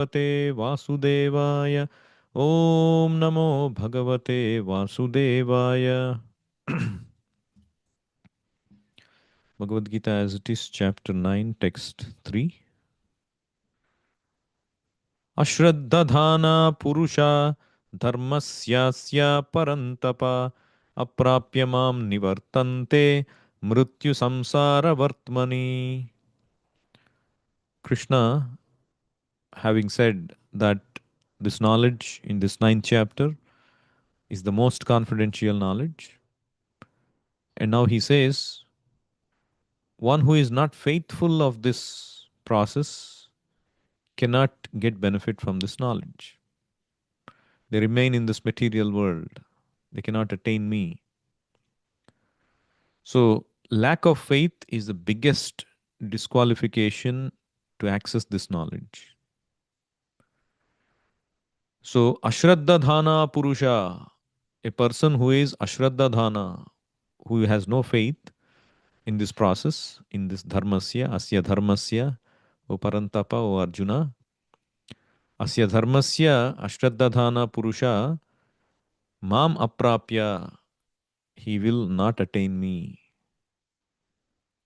Bhagavate Vasudevaya. Om Namo Bhagavate Vasudevaya. Bhagavad Gita as it is, chapter 9, text 3. Ashraddhadhana Purusha Dharmasyasya Parantapa Aprapyamam Nivartante Mrityu Samsara Vartmani. Krishna, having said that this knowledge in this ninth chapter is the most confidential knowledge, and now he says, one who is not faithful of this process cannot get benefit from this knowledge. They remain in this material world. They cannot attain me. So, lack of faith is the biggest disqualification to access this knowledge. So, Ashraddha Dhana Purusha, a person who is Ashraddha Dhana, who has no faith in this process, in this Dharmasya, Asya Dharmasya, O Parantapa, O Arjuna, Asya Dharmasya, Ashraddha Dhana Purusha, Mam Aprapya, he will not attain me.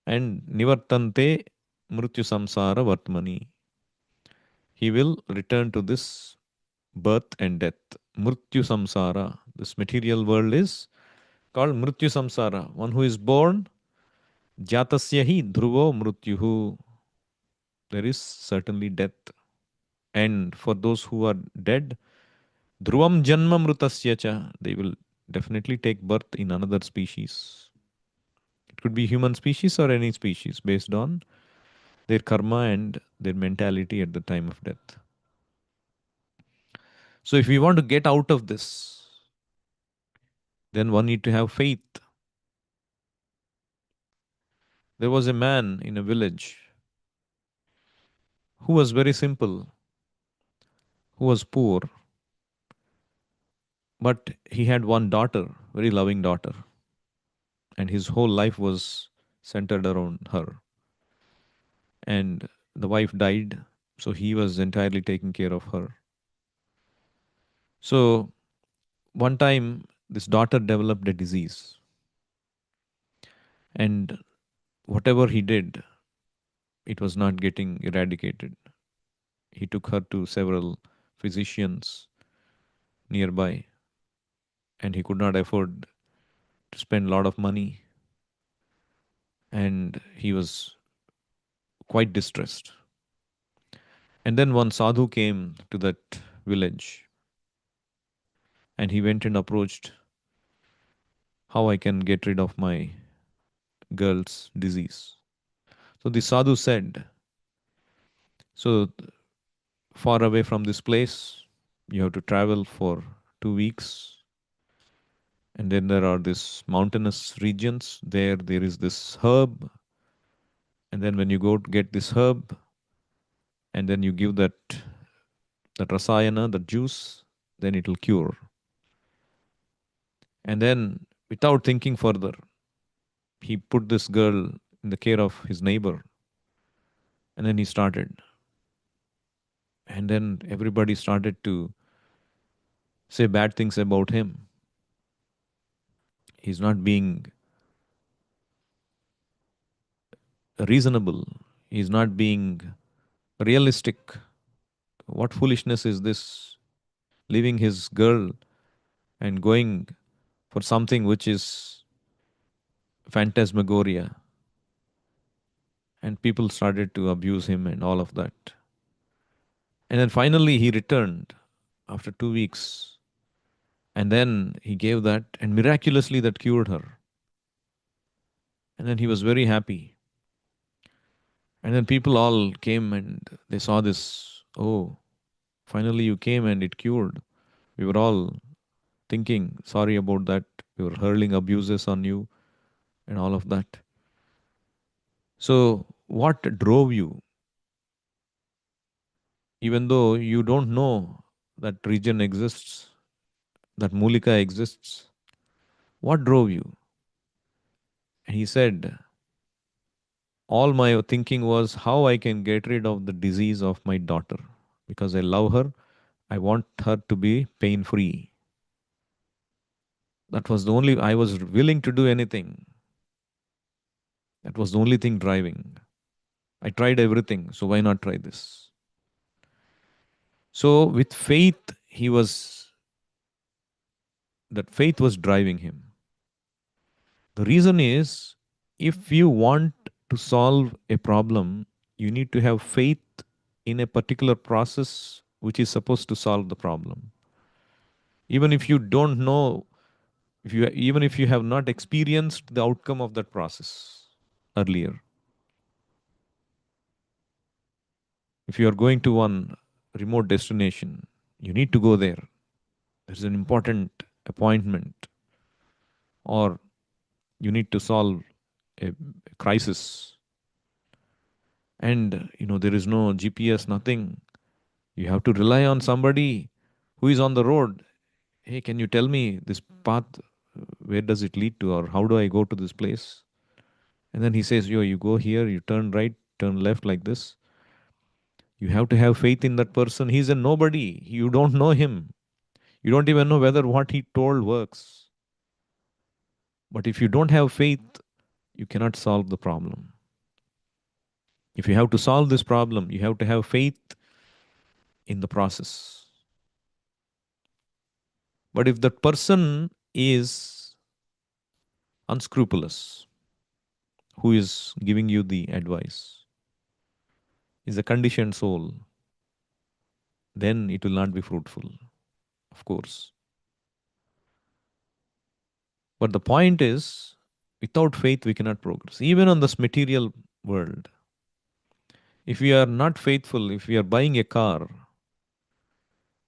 And Nivartante Mrityu Samsara Vartmani, he will return to this birth and death. Mrityu Samsara, this material world is called Mrityu Samsara. One who is born, Jatasya hi dhruvo mrityuhu, there is certainly death. And for those who are dead, dhruvam janma mrutasya cha, they will definitely take birth in another species. It could be human species or any species based on their karma and their mentality at the time of death. So if we want to get out of this, then one need to have faith. There was a man in a village who was very simple, who was poor, but he had one daughter, very loving daughter, and his whole life was centered around her. And the wife died, so he was entirely taking care of her. So one time, this daughter developed a disease, and whatever he did, it was not getting eradicated. He took her to several physicians nearby, and he could not afford to spend a lot of money, and he was quite distressed. And then one sadhu came to that village, and he went and approached how I can get rid of my girl's disease. So the sadhu said, so far away from this place, you have to travel for 2 weeks, and then there are these mountainous regions. There is this herb, and then when you go to get this herb, and then you give that rasayana, the juice, then it will cure. And then, without thinking further, he put this girl in the care of his neighbor, and then he started. And then everybody started to say bad things about him. He's not being reasonable. He's not being realistic. What foolishness is this? Leaving his girl and going for something which is phantasmagoria. And people started to abuse him and all of that. And then finally he returned after 2 weeks. And then he gave that, and miraculously that cured her. And then he was very happy. And then people all came and they saw this. Oh, finally you came and it cured. We were all thinking sorry about that. We were hurling abuses on you and all of that. So, what drove you? Even though you don't know that region exists, that Mulika exists, what drove you? And he said, all my thinking was how I can get rid of the disease of my daughter. because I love her. I want her to be pain free. That was the only, I was willing to do anything. That was the only thing driving. I tried everything, so why not try this? So with faith, that faith was driving him. The reason is, if you want to solve a problem, you need to have faith in a particular process which is supposed to solve the problem. Even if you don't know, even if you have not experienced the outcome of that process earlier, if you are going to one remote destination, you need to go there. There's an important appointment, or you need to solve a crisis, and there is no GPS, nothing. You have to rely on somebody who is on the road. Hey, can you tell me this path? Where does it lead to, or how do I go to this place? And then he says, yo, you go here, you turn right, turn left, like this. You have to have faith in that person. He's a nobody. You don't know him. You don't even know whether what he told works. But if you don't have faith, you cannot solve the problem. If you have to solve this problem, you have to have faith in the process. But if that person is unscrupulous, who is giving you the advice, is a conditioned soul, then it will not be fruitful, of course. But the point is, without faith, we cannot progress. Even on this material world, if we are not faithful, if we are buying a car,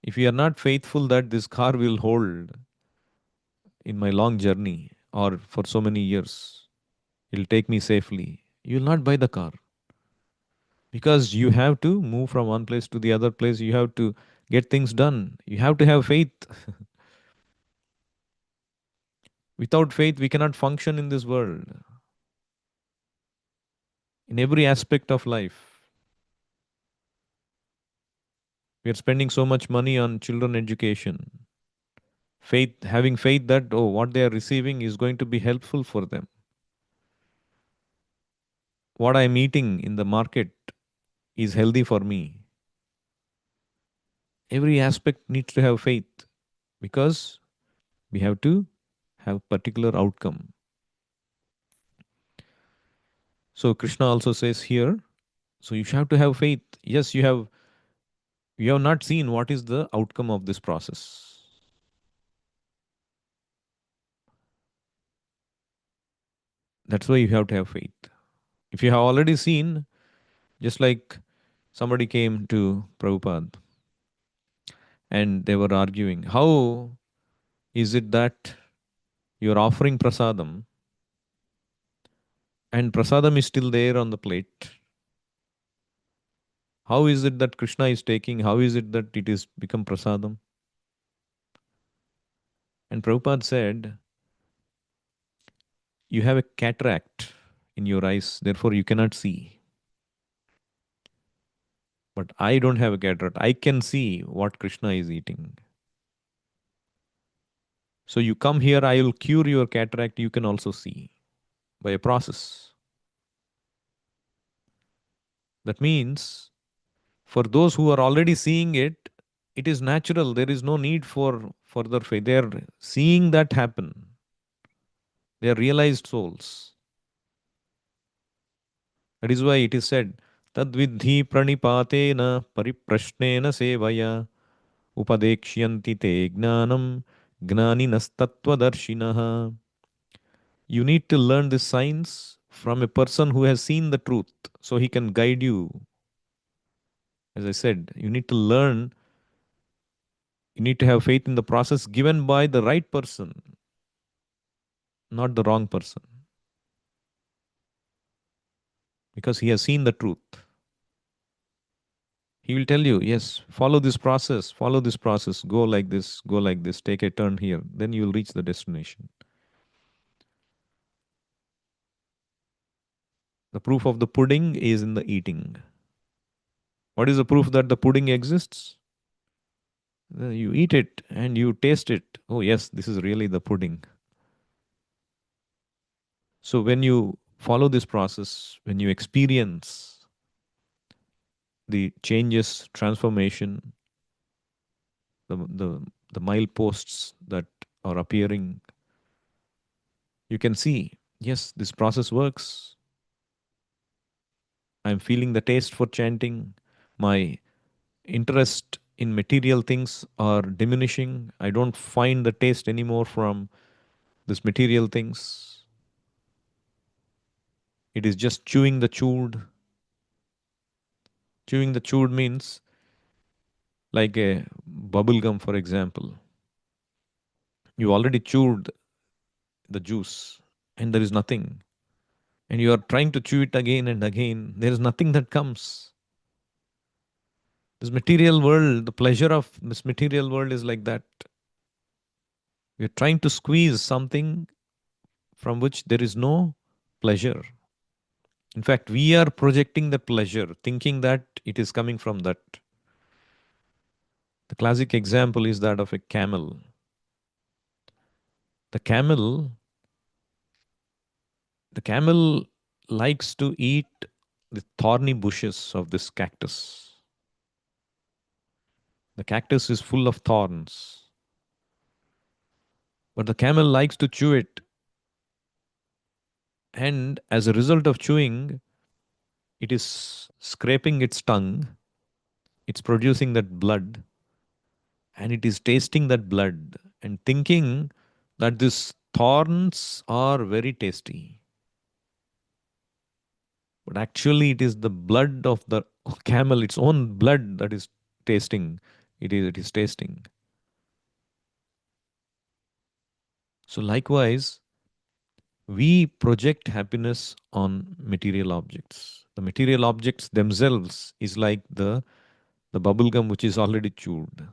if we are not faithful that this car will hold in my long journey or for so many years, it will take me safely, you will not buy the car, because you have to move from one place to the other place. You have to get things done. You have to have faith. Without faith, we cannot function in this world, in every aspect of life. We are spending so much money on children education. Faith, having faith that, oh, what they are receiving is going to be helpful for them. What I am eating in the market is healthy for me. Every aspect needs to have faith, because we have to have particular outcome. So Krishna also says here, so you have to have faith. Yes, you have not seen what is the outcome of this process. That's why you have to have faith. If you have already seen, just like somebody came to Prabhupada and they were arguing, how is it that you're offering prasadam and prasadam is still there on the plate? How is it that Krishna is taking? How is it that it is become prasadam? And Prabhupada said, you have a cataract in your eyes, therefore you cannot see. But I don't have a cataract. I can see what Krishna is eating. So you come here, I will cure your cataract. You can also see by a process. That means for those who are already seeing it, it is natural. There is no need for further faith. They are seeing that happen. They are realized souls. That is why it is said, Tadvidhi pranipatena pariprashnena sevaya upadekshyanti te gnanam gnaninastattvadarshinaha. You need to learn this science from a person who has seen the truth, so he can guide you. As I said, you need to have faith in the process given by the right person, not the wrong person, because he has seen the truth. He will tell you, yes, follow this process, go like this, take a turn here, then you will reach the destination. The proof of the pudding is in the eating. What is the proof that the pudding exists? You eat it and you taste it. Oh, yes, this is really the pudding. So when you follow this process, when you experience the changes, transformation, the mileposts that are appearing, you can see, yes, this process works. I'm feeling the taste for chanting. My interest in material things are diminishing. I don't find the taste anymore from this material things. It is just chewing the chewed. Chewing the chewed means like a bubble gum, for example. You already chewed the juice and there is nothing. And you are trying to chew it again and again. There is nothing that comes. This material world, the pleasure of this material world is like that. We are trying to squeeze something from which there is no pleasure. In fact, we are projecting the pleasure, thinking that it is coming from that. The classic example is that of a camel. The camel, the camel likes to eat the thorny bushes of this cactus. The cactus is full of thorns, but the camel likes to chew it. And as a result of chewing, it is scraping its tongue, it's producing that blood, and it is tasting that blood and thinking that these thorns are very tasty. But actually, it is the blood of the camel, its own blood, that is tasting. It is tasting. So, likewise, we project happiness on material objects. The material objects themselves is like the bubble gum which is already chewed.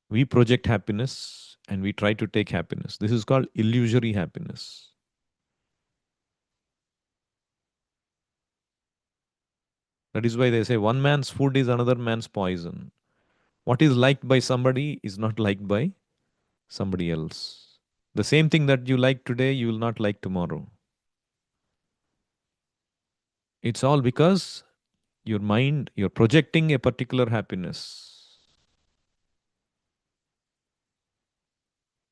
We project happiness and we try to take happiness. This is called illusory happiness. That is why they say one man's food is another man's poison. What is liked by somebody is not liked by somebody else. The same thing that you like today, you will not like tomorrow. It's all because your mind, you're projecting a particular happiness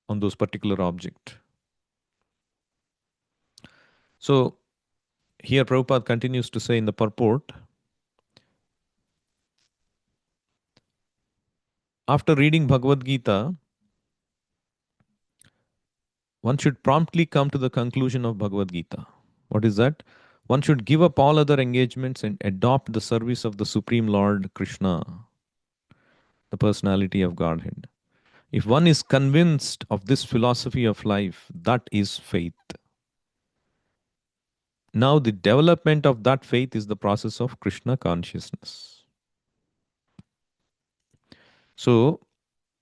on those particular object. So here Prabhupada continues to say in the purport, after reading Bhagavad Gita, one should promptly come to the conclusion of Bhagavad Gita. What is that? One should give up all other engagements and adopt the service of the Supreme Lord Krishna, the personality of Godhead. If one is convinced of this philosophy of life, that is faith. Now, the development of that faith is the process of Krishna consciousness. So,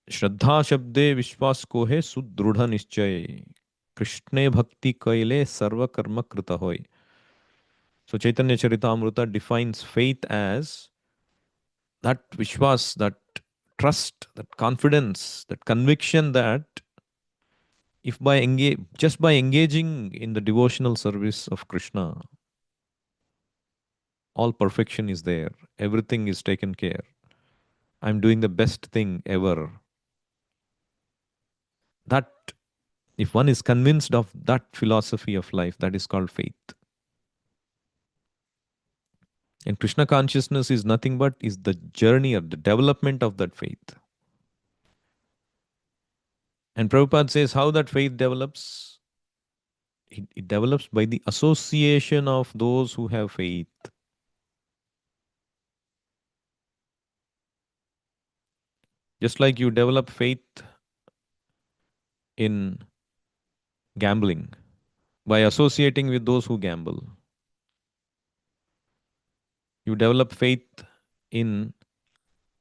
श्रद्धा शब्दे विश्वास को है सुदृढ़ निश्चय कृष्णे भक्ति कैले सर्व कर्म कृत होय. So Chaitanya Charitamrita defines faith as that vishwas, that trust, that confidence, that conviction that if just by engaging in the devotional service of Krishna, all perfection is there, everything is taken care. I'm doing the best thing ever. That if one is convinced of that philosophy of life, that is called faith. And Krishna consciousness is nothing but is the journey or the development of that faith. And Prabhupada says how that faith develops. It develops by the association of those who have faith. Just like you develop faith in gambling by associating with those who gamble. You develop faith in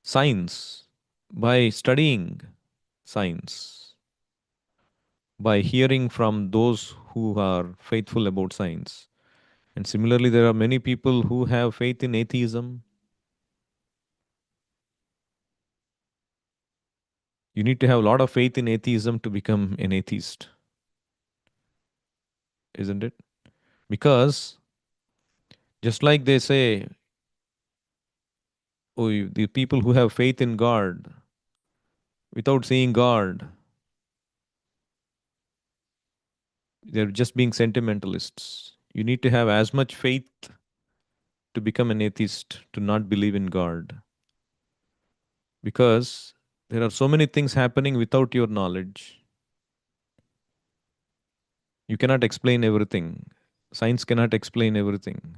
science by studying science, by hearing from those who are faithful about science. And similarly, there are many people who have faith in atheism. You need to have a lot of faith in atheism to become an atheist, isn't it? Because just like they say, oh, the people who have faith in God without seeing God, they're just being sentimentalists. You need to have as much faith to become an atheist, to not believe in God. Because there are so many things happening without your knowledge. You cannot explain everything. Science cannot explain everything.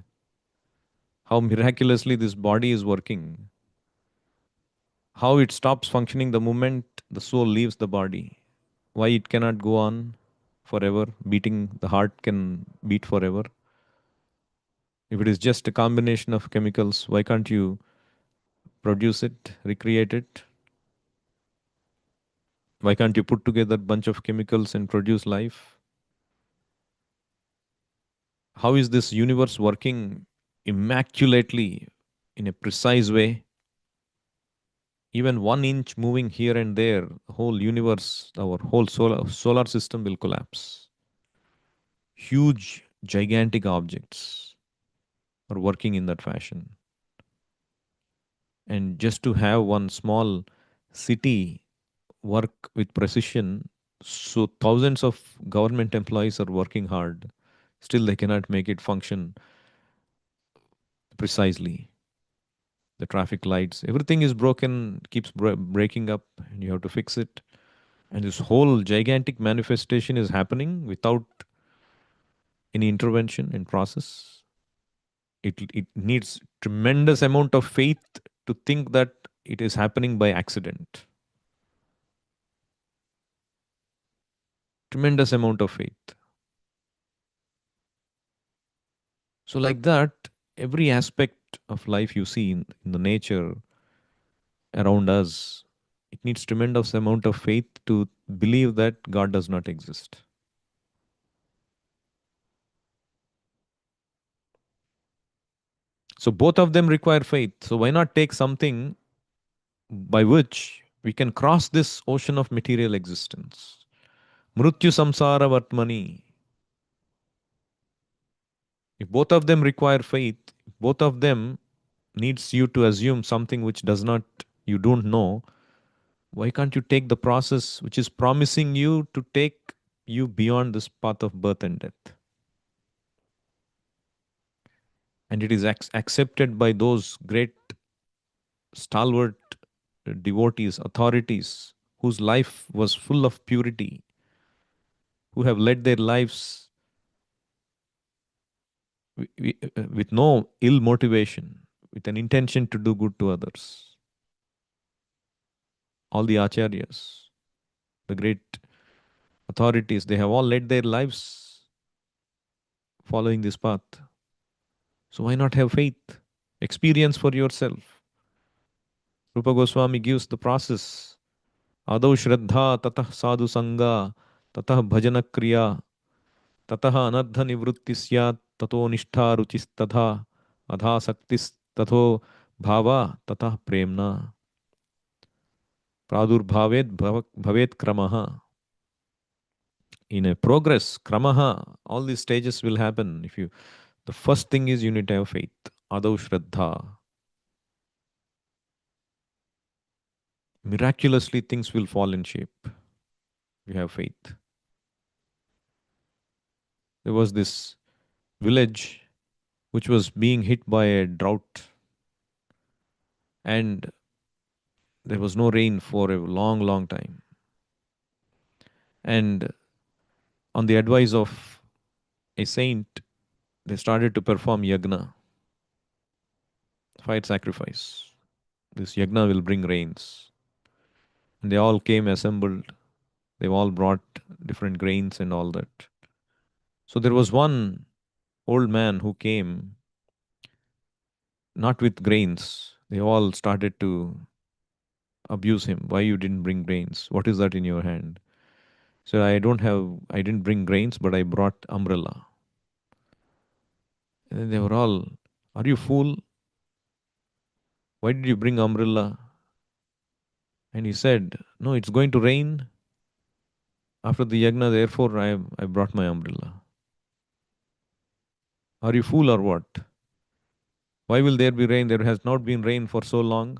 How miraculously this body is working, how it stops functioning the moment the soul leaves the body, why it cannot go on forever, beating, the heart can beat forever. If it is just a combination of chemicals, why can't you produce it, recreate it? Why can't you put together a bunch of chemicals and produce life? How is this universe working immaculately in a precise way? Even 1 inch moving here and there, the whole universe, our whole solar system will collapse. Huge, gigantic objects are working in that fashion. And just to have one small city work with precision, so thousands of government employees are working hard, still they cannot make it function precisely. The traffic lights, everything is broken, keeps breaking up, and you have to fix it. And this whole gigantic manifestation is happening without any intervention and process. It needs tremendous amount of faith to think that it is happening by accident. Tremendous amount of faith. So like that, every aspect of life you see in the nature around us, it needs tremendous amount of faith to believe that God does not exist. So both of them require faith. So why not take something by which we can cross this ocean of material existence? Mrityu samsara vatmani. If both of them require faith, both of them needs you to assume something which does not, you don't know, why can't you take the process which is promising you to take you beyond this path of birth and death? And it is accepted by those great stalwart devotees, authorities, whose life was full of purity, who have led their lives with no ill motivation, with an intention to do good to others. All the acharyas, the great authorities, they have all led their lives following this path. So why not have faith? Experience for yourself. Rupa Goswami gives the process. Adau Shraddha, Tatah Sadhu Sangha, Tatah Bhajana Kriya, Tatah Anardha Nivrutti Syat, Tato Nishtha Ruchis Tadha, Adha Saktis Tato Bhava, Tatah Premna. Pradurbhavet Bhavet Kramaha. In a progress, Kramaha, all these stages will happen. If you, the first thing is you need to have faith. Adau Shraddha. Miraculously, things will fall in shape. You have faith. There was this village which was being hit by a drought, and there was no rain for a long, long time. And on the advice of a saint, they started to perform yagna, fire sacrifice. This yagna will bring rains. And they all came assembled. They all brought different grains and all that. So there was one old man who came, not with grains. They all started to abuse him. Why you didn't bring grains? What is that in your hand? So I didn't bring grains, but I brought umbrella. And they were all, "Are you fool? Why did you bring umbrella?" And he said, "No, it's going to rain after the yagna, therefore I brought my umbrella." "Are you fool or what? Why will there be rain? There has not been rain for so long."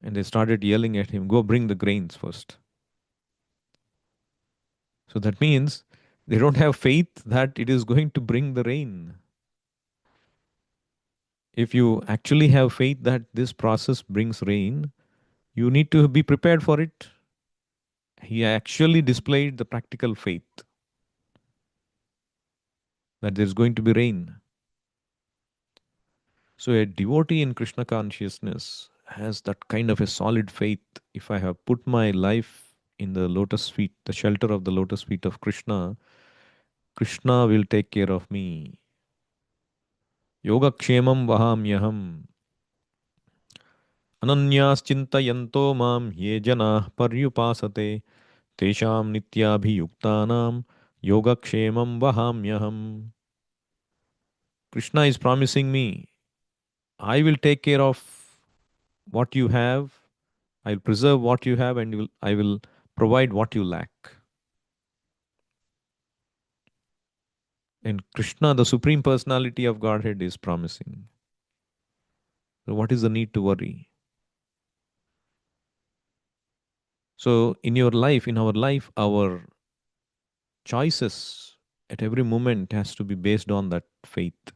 And they started yelling at him, "Go bring the grains first." So that means they don't have faith that it is going to bring the rain. If you actually have faith that this process brings rain, you need to be prepared for it. He actually displayed the practical faith that there's going to be rain. So a devotee in Krishna consciousness has that kind of a solid faith. If I have put my life in the lotus feet, the shelter of the lotus feet of Krishna, Krishna will take care of me. Yogakshemam vahamyaham. Ananyaschintayanto mam ye janah paryupasate tesham nityabhiyuktanam yogakshemam vahamyaham. Krishna is promising me, I will take care of what you have, I'll preserve what you have, and I will provide what you lack. And Krishna, the Supreme Personality of Godhead, is promising. So, what is the need to worry? So, in your life, in our life, our choices at every moment has to be based on that faith.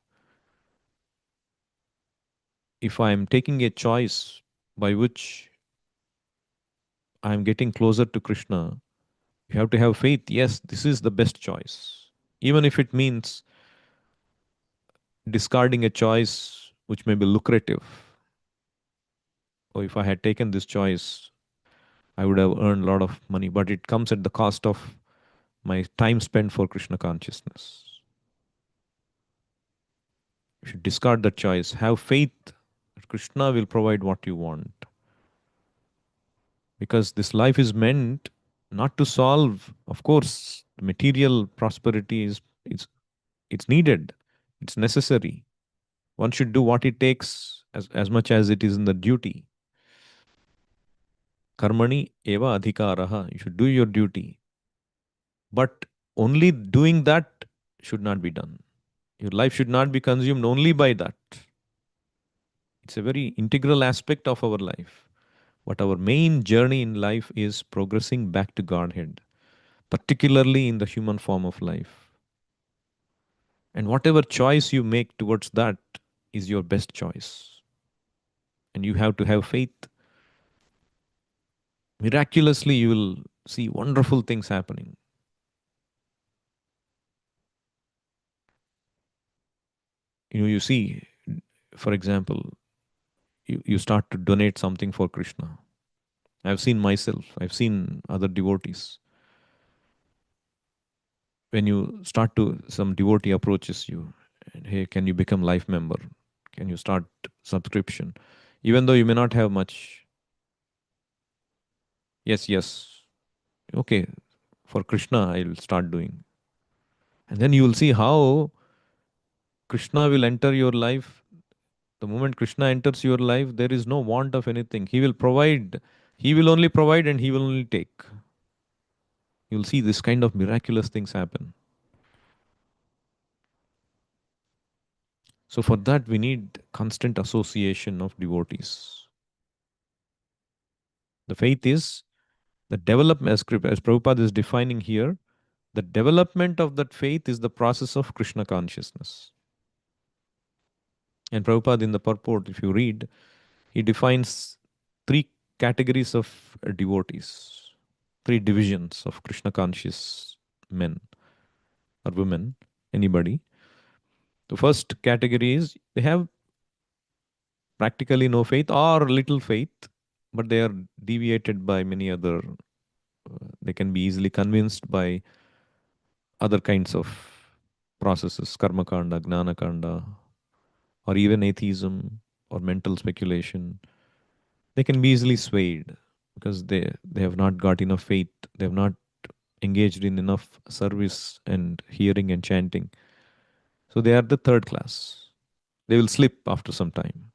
If I am taking a choice by which I am getting closer to Krishna, you have to have faith. Yes, this is the best choice. Even if it means discarding a choice which may be lucrative. Or if I had taken this choice, I would have earned a lot of money, but it comes at the cost of my time spent for Krishna consciousness. You should discard that choice. Have faith that Krishna will provide what you want. Because this life is meant not to solve, of course, material prosperity it's needed, it's necessary. One should do what it takes as much as it is in the duty. Karmani eva adhikaraha. You should do your duty. But only doing that should not be done. Your life should not be consumed only by that. It's a very integral aspect of our life. But our main journey in life is progressing back to Godhead, particularly in the human form of life. And whatever choice you make towards that is your best choice. And you have to have faith. Miraculously, you will see wonderful things happening. You see, for example, you start to donate something for Krishna. I've seen myself, I've seen other devotees. When you start to, some devotee approaches you, and hey, can you become life member? Can you start subscription? Even though you may not have much, yes, yes, okay, for Krishna, I'll start doing. And then you will see how Krishna will enter your life. The moment Krishna enters your life, there is no want of anything. He will provide. He will only provide and he will only take. You'll see this kind of miraculous things happen. So for that, we need constant association of devotees. The faith is the development, as Prabhupada is defining here, the development of that faith is the process of Krishna consciousness. And Prabhupada in the purport, if you read, he defines three categories of devotees, three divisions of Krishna conscious men or women, anybody. The first category is they have practically no faith or little faith, but they are deviated by many other, they can be easily convinced by other kinds of processes, karma kanda, gnana kanda, or even atheism or mental speculation. They can be easily swayed because they have not got enough faith, they have not engaged in enough service and hearing and chanting. So they are the third class. They will slip after some time.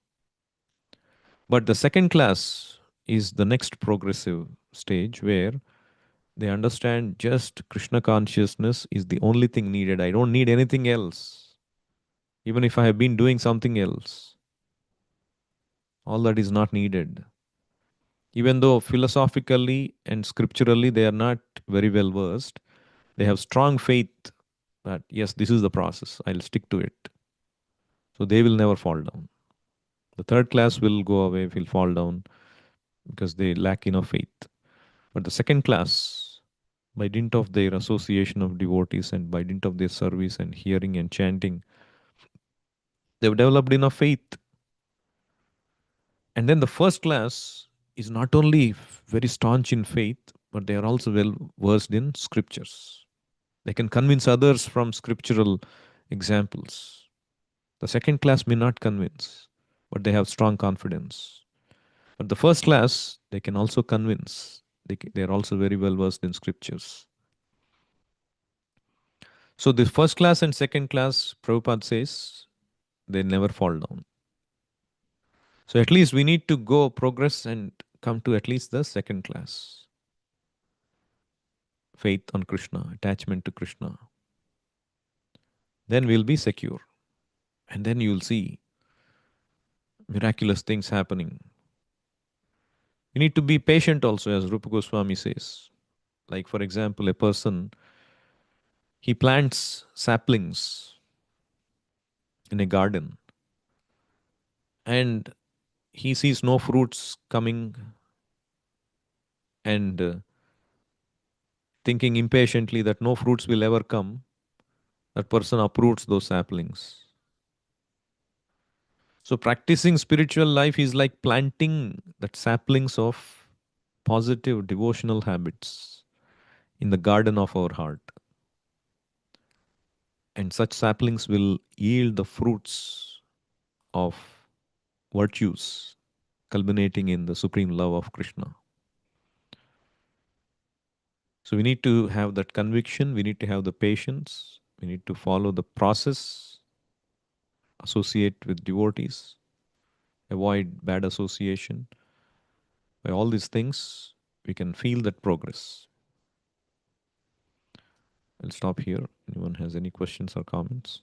But the second class is the next progressive stage where they understand just Krishna consciousness is the only thing needed. I don't need anything else. Even if I have been doing something else, all that is not needed. Even though philosophically and scripturally they are not very well versed, they have strong faith that yes, this is the process. I'll stick to it. So they will never fall down. The third class will go away, will fall down because they lack enough faith. But the second class, by dint of their association of devotees and by dint of their service and hearing and chanting, they've developed enough faith. And then the first class is not only very staunch in faith, but they are also well versed in scriptures. They can convince others from scriptural examples. The second class may not convince, but they have strong confidence. But the first class, they can also convince. They are also very well versed in scriptures. So the first class and second class, Prabhupada says, they never fall down. So at least we need to go progress and come to at least the second class. Faith on Krishna, attachment to Krishna. Then we'll be secure. And then you'll see miraculous things happening. You need to be patient also, as Rupa Goswami says. Like, for example, a person, he plants saplings in a garden and he sees no fruits coming and thinking impatiently that no fruits will ever come, that person uproots those saplings. So, practicing spiritual life is like planting that saplings of positive devotional habits in the garden of our heart. And such saplings will yield the fruits of virtues, culminating in the supreme love of Krishna. So, we need to have that conviction, we need to have the patience, we need to follow the process, associate with devotees, avoid bad association. By all these things, we can feel that progress. I'll stop here. Anyone has any questions or comments?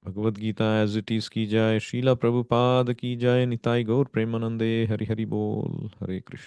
Bhagavad Gita as it is ki jai, Srila Prabhupada ki jai, Nitai Gaur Premanande, Hari Hari Bol, Hare Krishna.